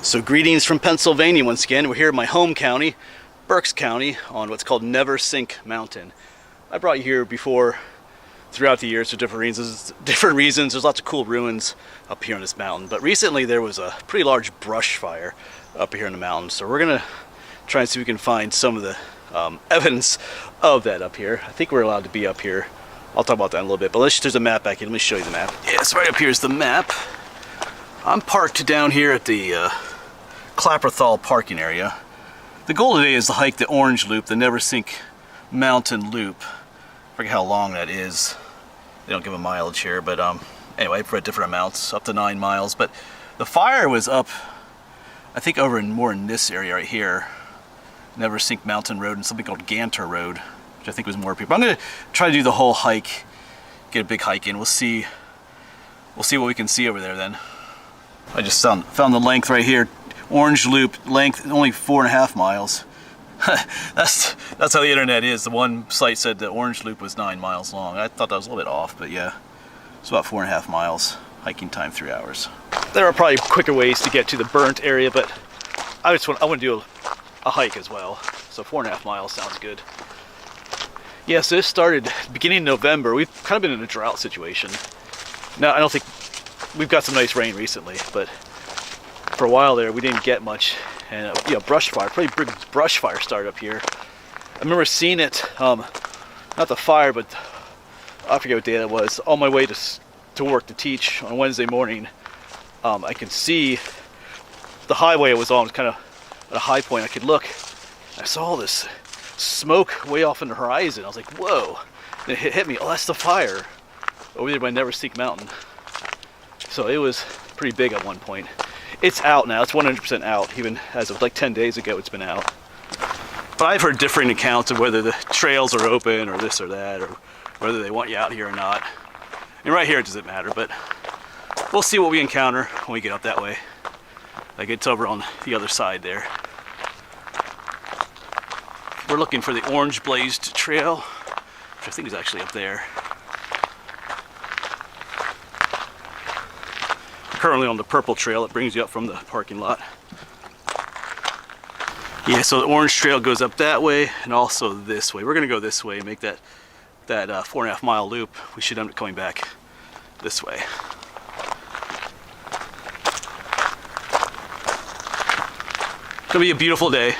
So greetings from Pennsylvania once again. We're here in my home county, Berks County, on what's called Neversink Mountain. I brought you here before throughout the years for different reasons. There's lots of cool ruins up here on this mountain. But recently there was a pretty large brush fire up here in the mountain. So we're gonna try and see if we can find some of the evidence of that up here. I think we're allowed to be up here. I'll talk about that in a little bit, but there's a map back here. Let me show you the map. Yes, right up here is the map. I'm parked down here at the Clapperthal parking area. The goal today is to hike the Orange Loop, the Neversink Mountain Loop. I forget how long that is. They don't give a mileage here, but anyway, I've read different amounts, up to 9 miles. But the fire was up, I think, more in this area right here, Neversink Mountain Road, and something called Ganter Road, which I think was more people. I'm gonna try to do the whole hike, get a big hike in. We'll see what we can see over there then. I just found the length right here. Orange Loop length only 4.5 miles. that's how the internet is. The one site said the Orange Loop was 9 miles long. I thought that was a little bit off, but yeah, it's about 4.5 miles. Hiking time 3 hours. There are probably quicker ways to get to the burnt area, but I want to do a hike as well. So 4.5 miles sounds good. Yeah, so this started beginning of November. We've kind of been in a drought situation. Now I don't think we've got some nice rain recently, but for a while there we didn't get much, and brush fire, pretty big brush fire started up here. I remember seeing it, not the fire, but I forget what day that was. On my way to work to teach on Wednesday morning, I can see the highway I was on was kind of at a high point. I could look. I saw all this smoke way off in the horizon. I was like, whoa! And it hit me. Oh, that's the fire over there by Neversink Mountain. So it was pretty big at one point. It's out now. It's 100% out. Even as of like 10 days ago, it's been out. But I've heard differing accounts of whether the trails are open or this or that, or whether they want you out here or not. And right here it doesn't matter, but we'll see what we encounter when we get up that way. Like it's over on the other side there. We're looking for the Orange Blazed Trail, which I think is actually up there. Currently on the Purple Trail. It brings you up from the parking lot. Yeah, so the Orange Trail goes up that way and also this way. We're gonna go this way and make that 4.5 mile loop. We should end up coming back this way. It's gonna be a beautiful day.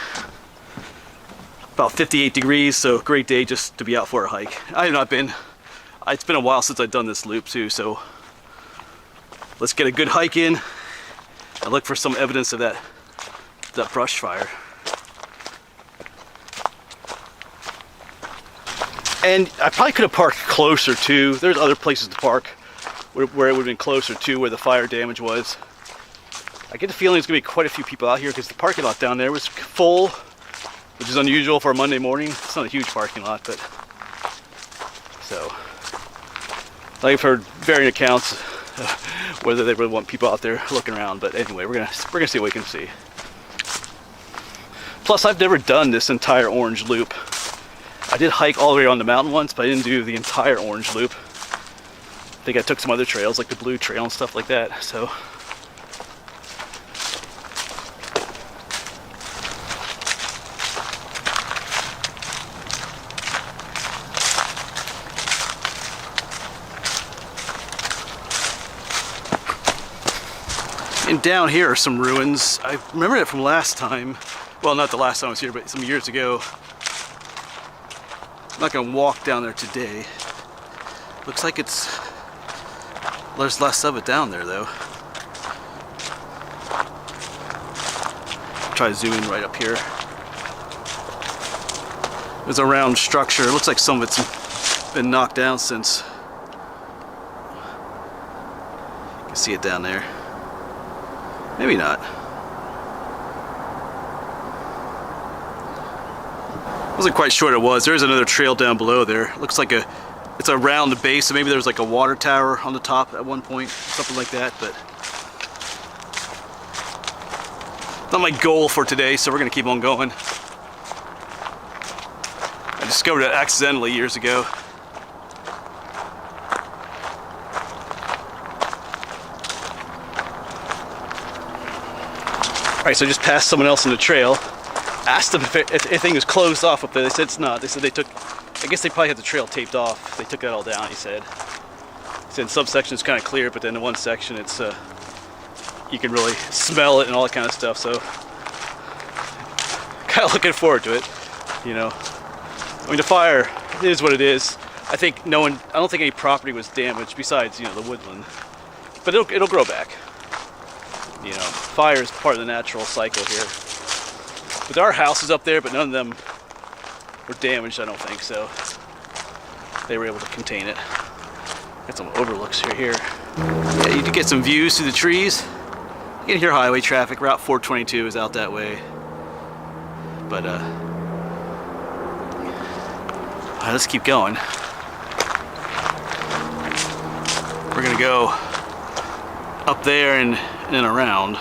About 58 degrees, so great day just to be out for a hike. I have not been. It's been a while since I've done this loop too, so let's get a good hike in and look for some evidence of that brush fire. And I probably could have parked closer too. There's other places to park where it would have been closer to where the fire damage was. I get the feeling there's gonna be quite a few people out here because the parking lot down there was full, which is unusual for a Monday morning. It's not a huge parking lot, but so I've heard varying accounts whether they really want people out there looking around. But anyway, we're gonna see what we can see. Plus, I've never done this entire Orange Loop. I did hike all the way around the mountain once, but I didn't do the entire Orange Loop. I think I took some other trails, like the Blue Trail and stuff like that. So and down here are some ruins. I remember it from last time. Well, not the last time I was here, but some years ago. I'm not gonna walk down there today. Looks like there's less of it down there though. Try to zoom in right up here. There's a round structure. It looks like some of it's been knocked down since. You can see it down there. Maybe not. Wasn't quite sure what it was. There's another trail down below there. Looks like it's around the base, so maybe there was like a water tower on the top at one point, something like that, but not my goal for today, so we're gonna keep on going. I discovered it accidentally years ago. Alright, so I just passed someone else on the trail. Asked them if anything was closed off up there. They said it's not. They said they took, I guess they probably had the trail taped off. They took that all down, he said. He said in some sections it's kind of clear, but then in one section it's, you can really smell it and all that kind of stuff, so kind of looking forward to it, you know. I mean, the fire is what it is. I think I don't think any property was damaged besides, you know, the woodland. But it'll grow back. You know, fire is part of the natural cycle here. But there are houses up there, but none of them were damaged, I don't think, so they were able to contain it. Got some overlooks here. Yeah, you can get some views through the trees. You can hear highway traffic. Route 422 is out that way. But, all right, let's keep going. We're gonna go up there and around.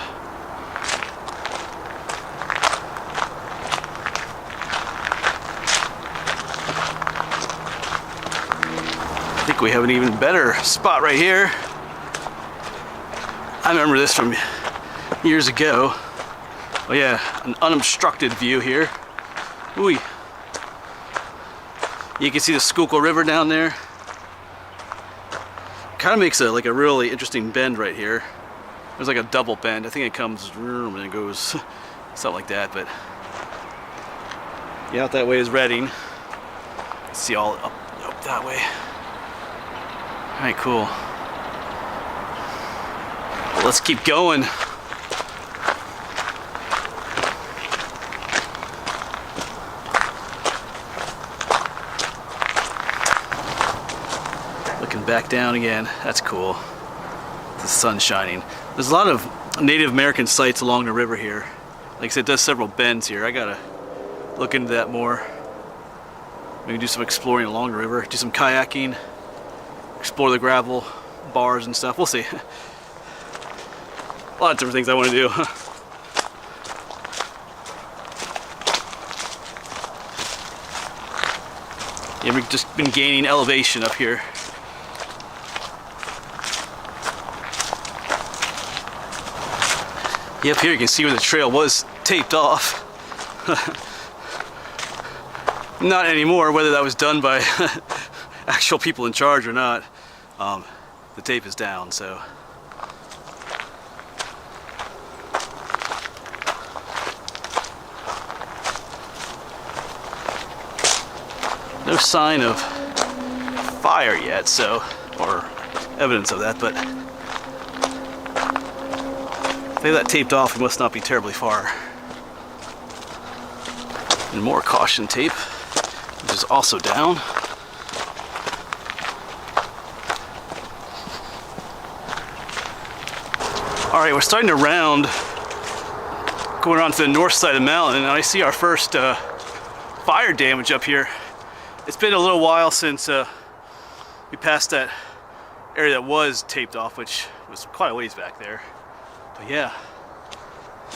I think we have an even better spot right here. I remember this from years ago. Oh yeah, an unobstructed view here. Ooh. You can see the Schuylkill River down there. Kind of makes like a really interesting bend right here. There's like a double bend. I think it comes and it goes something like that. But yeah, out that way is Reading. See all up that way. All right, cool. Well, let's keep going. Looking back down again. That's cool. The sun's shining. There's a lot of Native American sites along the river here. Like I said, it does several bends here. I gotta look into that more. Maybe do some exploring along the river, do some kayaking, explore the gravel bars and stuff. We'll see. A lot of different things I want to do. Yeah, we've just been gaining elevation up here. Yeah, up here you can see where the trail was taped off. Not anymore, whether that was done by actual people in charge or not. The tape is down, so. No sign of fire yet, so, or evidence of that, but if they got that taped off, it must not be terribly far. And more caution tape, which is also down. All right, we're starting to round, going on to the north side of the mountain, and I see our first fire damage up here. It's been a little while since we passed that area that was taped off, which was quite a ways back there. But yeah,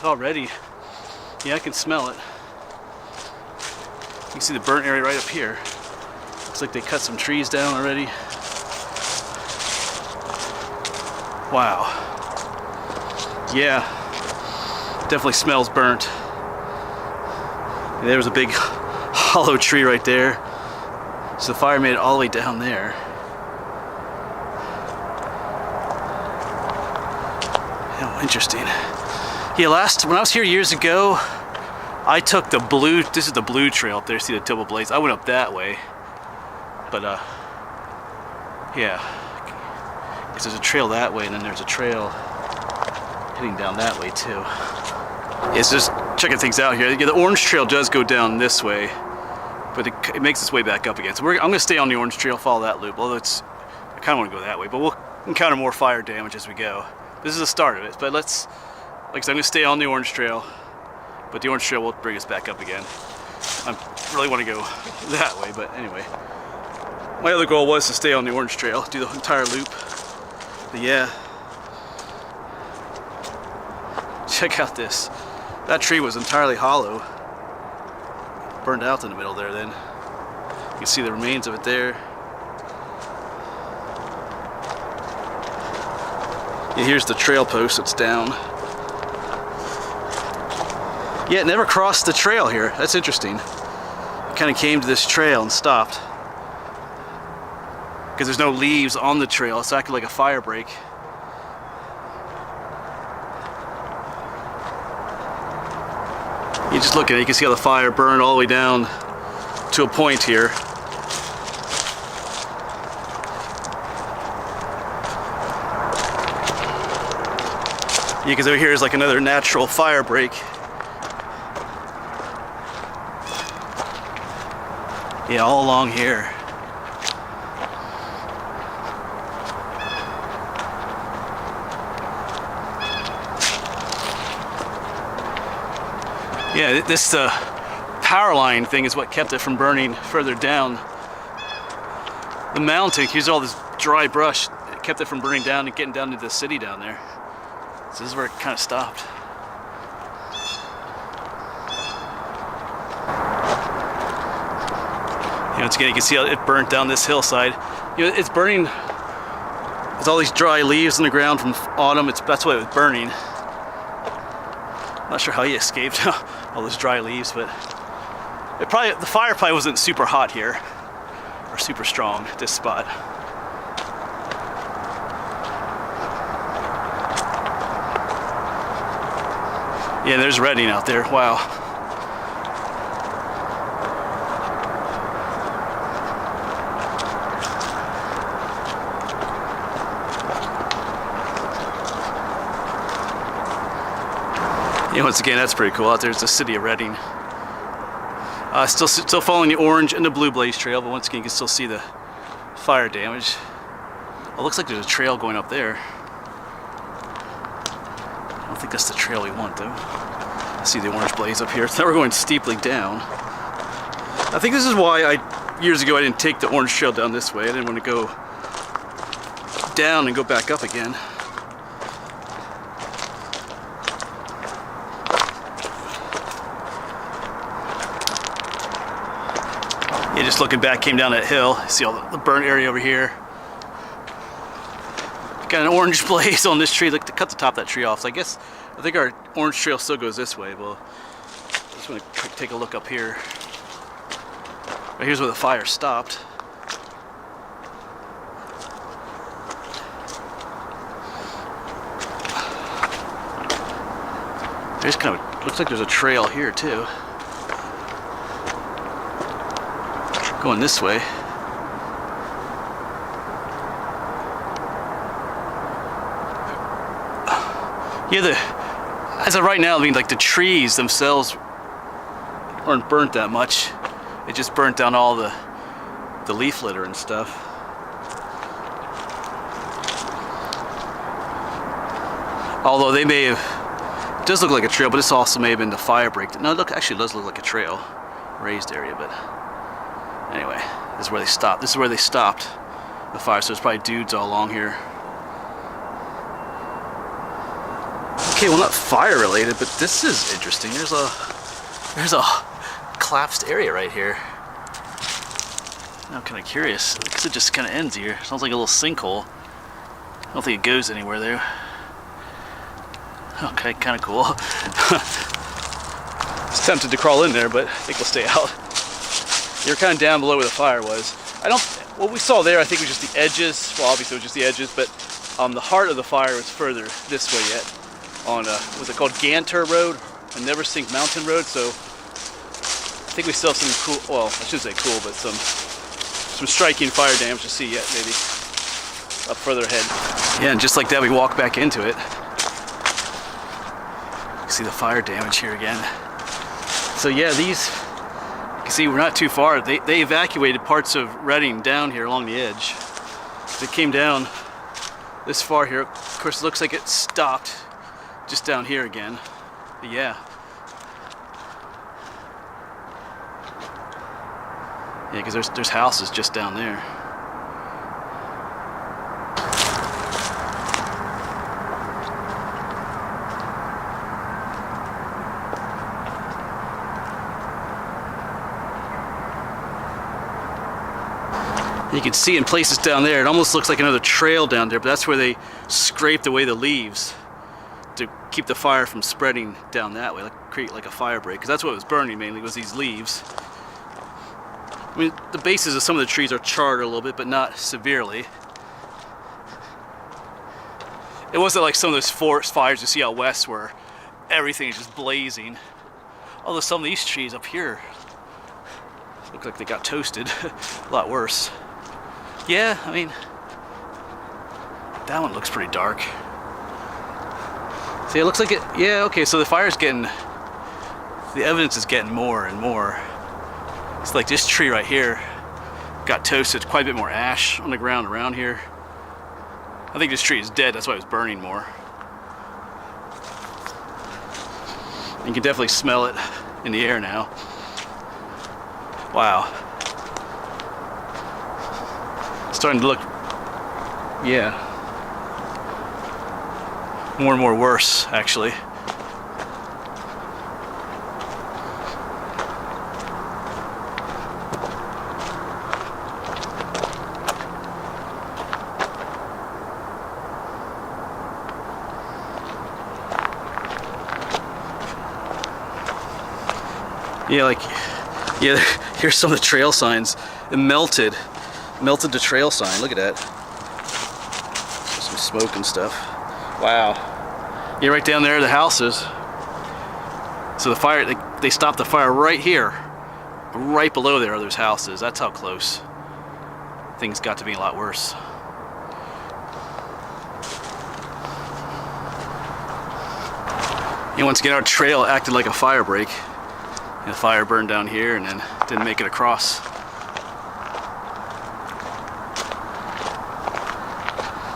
already, yeah, I can smell it. You can see the burnt area right up here. Looks like they cut some trees down already. Wow. Yeah, definitely smells burnt. And there was a big hollow tree right there. So the fire made it all the way down there. Oh, interesting. Yeah, when I was here years ago, I took the blue, this is the blue trail up there, see the double blades. I went up that way. But yeah. Because there's a trail that way and then there's a trail heading down that way too. It's just checking things out here. Yeah, the orange trail does go down this way, but it makes its way back up again. So I'm gonna stay on the orange trail, follow that loop, although I kinda wanna go that way, but we'll encounter more fire damage as we go. This is the start of it, but like I said, I'm gonna stay on the orange trail, but the orange trail will bring us back up again. I really wanna go that way, but anyway. My other goal was to stay on the orange trail, do the entire loop, but yeah. Check out this. That tree was entirely hollow. Burned out in the middle there then. You can see the remains of it there. Yeah, here's the trail post that's down. Yeah, it never crossed the trail here. That's interesting. It kind of came to this trail and stopped. Because there's no leaves on the trail. It's acting like a fire break. You just look at it, you can see how the fire burned all the way down to a point here. Yeah, because over here is like another natural fire break. Yeah, all along here. Yeah, this power line thing is what kept it from burning further down the mountain. Here's all this dry brush. It kept it from burning down and getting down into the city down there. So this is where it kind of stopped. Once again, you can see how it burnt down this hillside. You know, it's burning. There's all these dry leaves on the ground from autumn. That's why it was burning. I'm not sure how he escaped all those dry leaves, but the fire probably wasn't super hot here or super strong at this spot. Yeah, there's Redding out there. Wow. Yeah, once again, that's pretty cool. Out there's the city of Redding. Still following the orange and the blue blaze trail, but once again, you can still see the fire damage. It looks like there's a trail going up there. I don't think that's the trail we want, though. I see the orange blaze up here. So now we're going steeply down. I think this is why years ago I didn't take the orange trail down this way. I didn't want to go down and go back up again. Yeah, just looking back, came down that hill. You see all the burnt area over here. Got an orange blaze on this tree. Look, to cut the top of that tree off. So I think our orange trail still goes this way. Well, I just want to take a look up here. Right here's where the fire stopped. There's kind of, looks like there's a trail here too. Going this way. Yeah, as of right now, I mean, like the trees themselves weren't burnt that much. It just burnt down all the leaf litter and stuff. Although they may have, it does look like a trail, but this also may have been the fire break. No, look, actually it does look like a trail, raised area, but anyway, this is where they stopped. This is where they stopped the fire, so there's probably dudes all along here. Okay, well, not fire related, but this is interesting. There's a collapsed area right here. I'm kind of curious because it just kind of ends here. Sounds like a little sinkhole. I don't think it goes anywhere there. Okay, kind of cool. I was tempted to crawl in there, but I think we'll stay out. You're kind of down below where the fire was. What we saw there, I think, was just the edges. Well, obviously it was just the edges, but the heart of the fire was further this way yet. On what's it called, Ganter Road, a Neversink mountain road. So I think we still have some cool, well, I shouldn't say cool, but some striking fire damage to see yet, maybe up further ahead. Yeah, and just like that, we walk back into it. You see the fire damage here again. So yeah, these, you can see we're not too far. They evacuated parts of Redding down here along the edge. They came down this far here. Of course, it looks like it stopped just down here again. But yeah. Yeah, because there's houses just down there. You can see in places down there, it almost looks like another trail down there, but that's where they scraped away the leaves to keep the fire from spreading down that way, like create like a fire break, because that's what was burning mainly, was these leaves. I mean, the bases of some of the trees are charred a little bit, but not severely. It wasn't like some of those forest fires you see out west where everything is just blazing. Although some of these trees up here look like they got toasted. A lot worse. Yeah, I mean, that one looks pretty dark. See, it looks like it, yeah, okay, so the fire's getting, the evidence is getting more and more. It's like this tree right here got toasted, quite a bit more ash on the ground around here. I think this tree is dead, that's why it was burning more. You can definitely smell it in the air now. Wow. It's starting to look, yeah, more and more worse, actually. Yeah, like, yeah, here's some of the trail signs. It melted the trail sign. Look at that. Some smoke and stuff. Wow. Yeah, right down there are the houses. So the fire, they stopped the fire right here. Right below there are those houses. That's how close. Things got to be a lot worse. And once again, our trail acted like a fire break. And the fire burned down here and then didn't make it across.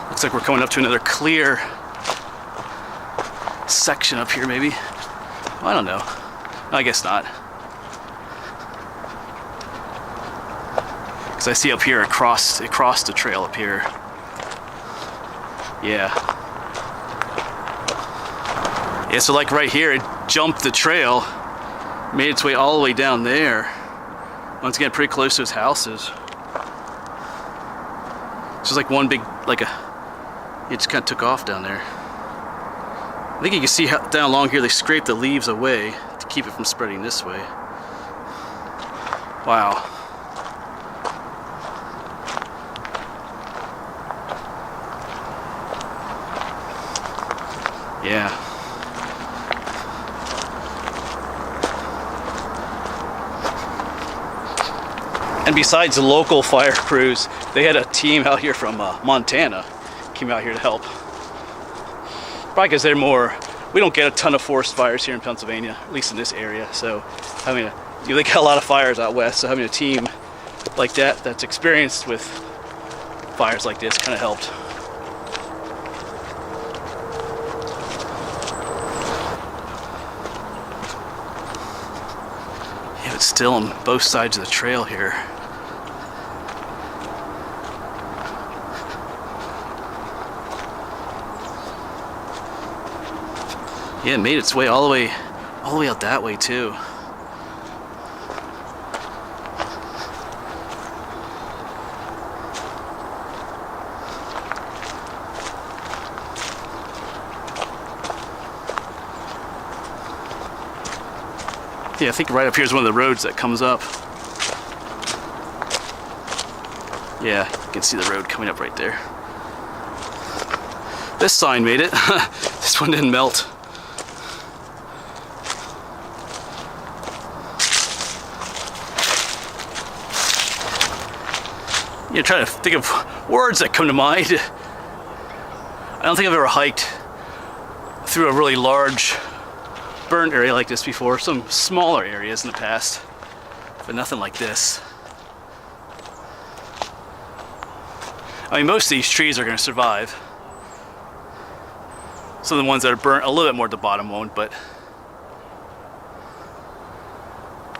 Looks like we're coming up to another clear section up here, maybe. Well, I don't know. I guess not. Because I see up here it crossed the trail up here. Yeah. Yeah, so like right here, it jumped the trail, made its way all the way down there. Once again, pretty close to his houses. It's just like one big, like it just kind of took off down there. I think you can see how down along here they scrape the leaves away to keep it from spreading this way. Wow. Yeah. And besides the local fire crews, they had a team out here from Montana came out here to help. Probably because they're more, we don't get a ton of forest fires here in Pennsylvania, at least in this area. So having they got a lot of fires out west, so having a team like that that's experienced with fires like this kind of helped. Yeah, it's still on both sides of the trail here. Yeah, it made its way all the way out that way too. Yeah, I think right up here is one of the roads that comes up. Yeah, you can see the road coming up right there. This sign made it. This one didn't melt. You try to think of words that come to mind. I don't think I've ever hiked through a really large burnt area like this before. Some smaller areas in the past, but nothing like this. I mean, most of these trees are going to survive. Some of the ones that are burnt a little bit more at the bottom won't, but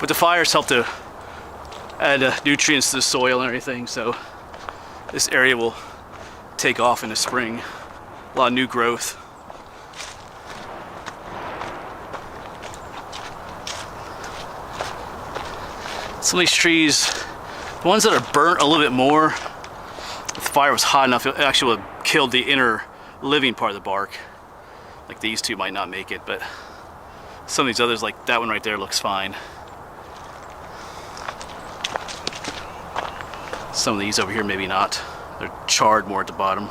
the fires help to add nutrients to the soil and everything, so this area will take off in the spring. A lot of new growth. Some of these trees, the ones that are burnt a little bit more, if the fire was hot enough, it actually would have killed the inner living part of the bark. Like these two might not make it, but some of these others, like that one right there, looks fine. Some of these over here, maybe not. They're charred more at the bottom.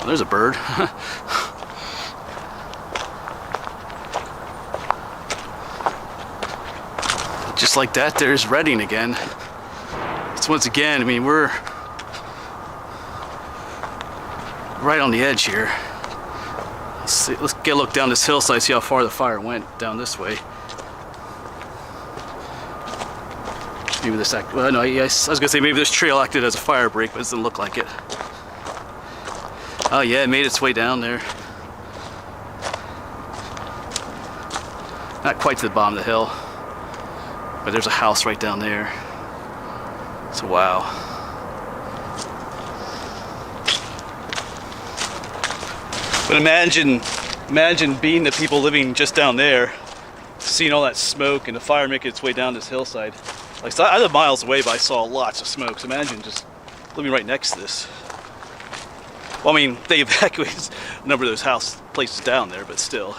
Oh, there's a bird. Just like that, there's Redding again. So once again, I mean, we're right on the edge here. Let's see, let's get a look down this hillside, see how far the fire went down this way. Maybe this act, well, no, yes, I was gonna say maybe this trail acted as a fire break, but it doesn't look like it. Oh yeah, it made its way down there. Not quite to the bottom of the hill, but there's a house right down there. So wow. But imagine being the people living just down there, seeing all that smoke and the fire making its way down this hillside. Like, so I live miles away, but I saw lots of smoke. So imagine just living right next to this. Well, I mean, they evacuated a number of those places down there, but still.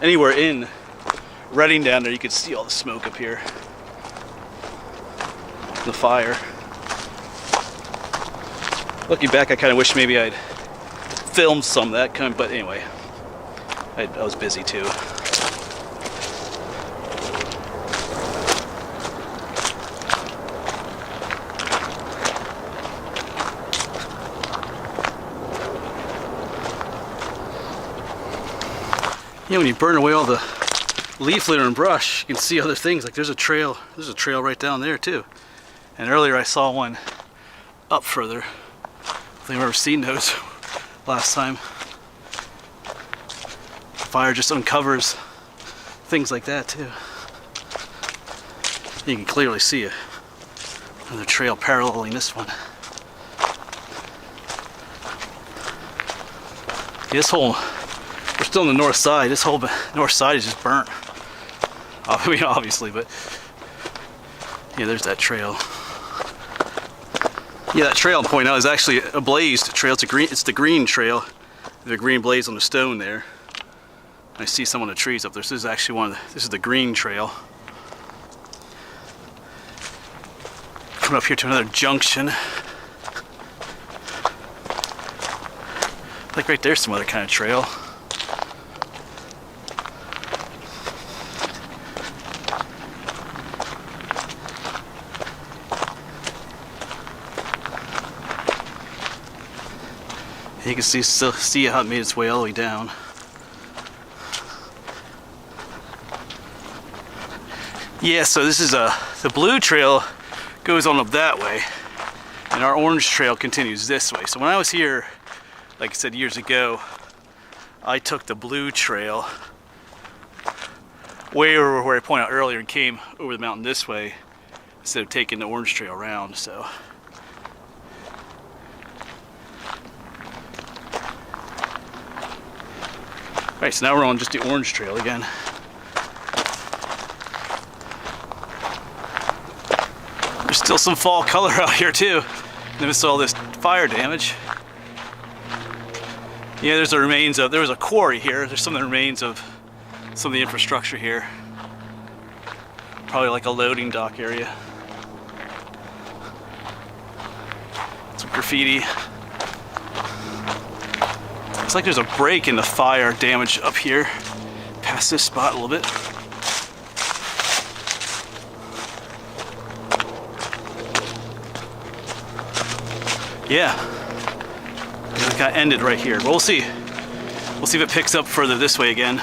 Anywhere in Redding down there, you could see all the smoke up here. The fire. Looking back, I kind of wish maybe I'd filmed some of that kind, but anyway, I was busy too. Yeah, when you burn away all the leaf litter and brush, you can see other things. Like there's a trail right down there too. And earlier I saw one up further. I don't think I've ever seen those last time. Fire just uncovers things like that too. You can clearly see another trail paralleling this one. This whole, we're still on the north side. This whole north side is just burnt. I mean, obviously, but yeah, there's that trail. Yeah, that trail I'm pointing out is actually a blazed trail. It's the green trail. There's a green blaze on the stone there. I see some on the trees up there. So this is actually this is the green trail. Coming up here to another junction. Like right there's some other kind of trail. You can still see how it made its way all the way down. Yeah, so this is the blue trail goes on up that way, and our orange trail continues this way. So when I was here, like I said years ago, I took the blue trail way over where I pointed out earlier and came over the mountain this way instead of taking the orange trail around. So. Alright, so now we're on just the orange trail again. There's still some fall color out here too. Amidst all this fire damage. Yeah, there's the remains of, there was a quarry here. There's some of the remains of some of the infrastructure here. Probably like a loading dock area. Some graffiti. Looks like there's a break in the fire damage up here, past this spot a little bit. Yeah, it got ended right here, but we'll see. We'll see if it picks up further this way again.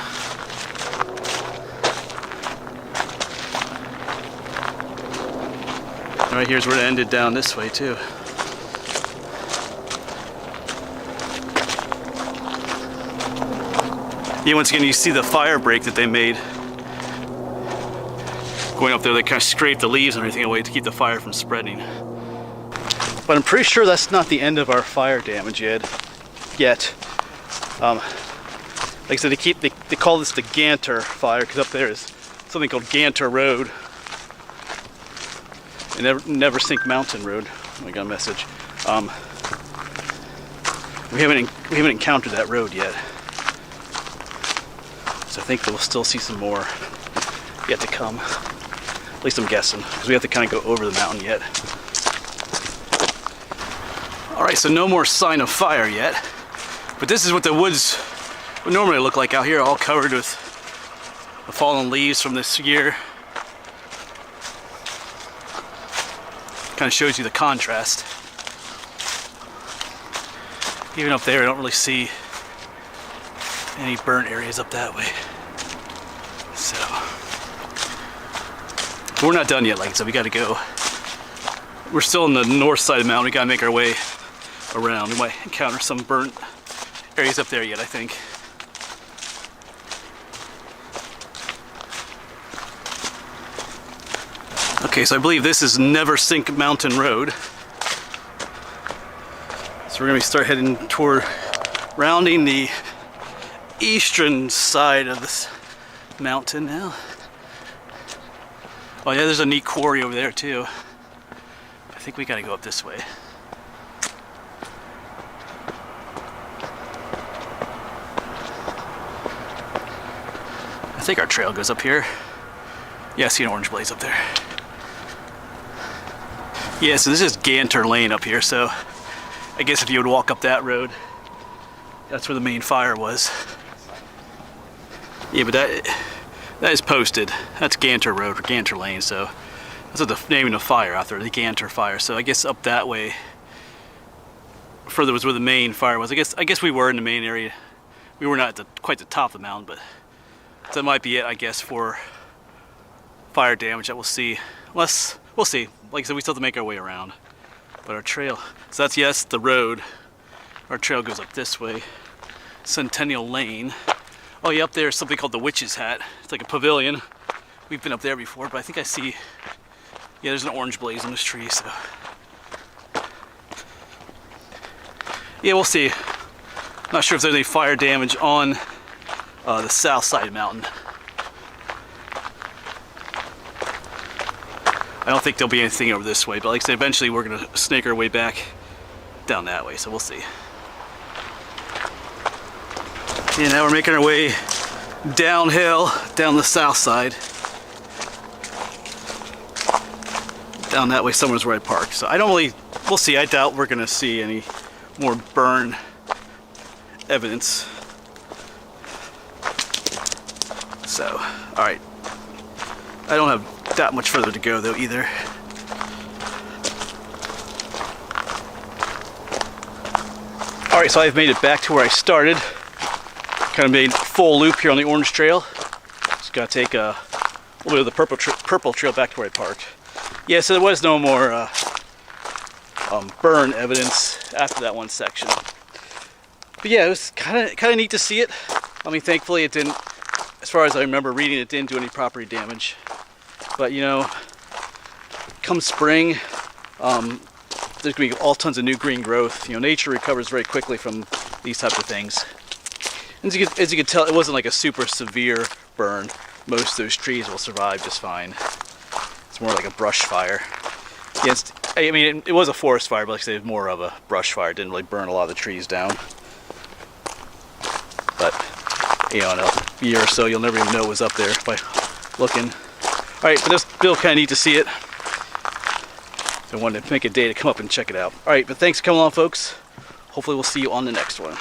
Right here's where it ended down this way too. Yeah, once again, you see the fire break that they made. Going up there, they kind of scrape the leaves and everything away to keep the fire from spreading. But I'm pretty sure that's not the end of our fire damage yet. Like I said, they call this the Ganter fire because up there is something called Ganter Road. Neversink Mountain Road. I got a message. We haven't encountered that road yet, so I think we'll still see some more yet to come. At least I'm guessing, because we have to kind of go over the mountain yet. Alright, so no more sign of fire yet. But this is what the woods would normally look like out here, all covered with the fallen leaves from this year. Kind of shows you the contrast. Even up there, I don't really see any burnt areas up that way. So, but we're not done yet, like I said, we gotta go. We're still on the north side of the mountain, we gotta make our way around. We might encounter some burnt areas up there yet, I think. Okay, so I believe this is Neversink Mountain Road. So we're gonna start heading toward rounding the eastern side of this mountain now. Oh yeah, there's a neat quarry over there too. I think we gotta go up this way. I think our trail goes up here. Yeah, I see an orange blaze up there. Yeah, so this is Ganter Lane up here, so I guess if you would walk up that road, that's where the main fire was. Yeah, but that is posted. That's Ganter Road or Ganter Lane, so that's what the name of the fire out there, the Ganter fire. So I guess up that way, further was where the main fire was. I guess we were in the main area. We were not at quite the top of the mountain, but that might be it, I guess, for fire damage that we'll see. Unless, we'll see. Like I said, we still have to make our way around. But our trail, so that's, yes, the road. Our trail goes up this way. Centennial Lane. Oh yeah, up there is something called the Witch's Hat. It's like a pavilion. We've been up there before, but I think I see, yeah, there's an orange blaze on this tree, so. Yeah, we'll see. Not sure if there's any fire damage on the south side of the mountain. I don't think there'll be anything over this way, but like I said, eventually we're gonna snake our way back down that way, so we'll see. Yeah, now we're making our way downhill, down the south side. Down that way somewhere's where I parked. So I don't really, we'll see, I doubt we're gonna see any more burn evidence. So, alright. I don't have that much further to go though either. Alright, so I've made it back to where I started. Kind of made full loop here on the orange trail. Just gotta take a little bit of the purple trail back to where I parked. Yeah, so there was no more burn evidence after that one section. But yeah, it was kind of neat to see it. I mean, thankfully it didn't, as far as I remember reading, it didn't do any property damage. But you know, come spring, there's going to be all tons of new green growth. You know, nature recovers very quickly from these types of things. And as you can tell, it wasn't like a super severe burn. Most of those trees will survive just fine. It's more like a brush fire. Yes, I mean, it was a forest fire, but like I said, it was more of a brush fire. It didn't really burn a lot of the trees down. But, you know, in a year or so, you'll never even know what was up there by looking. Alright, but it's still kind of neat to see it. So I wanted to make a day to come up and check it out. Alright, but thanks for coming along, folks. Hopefully we'll see you on the next one.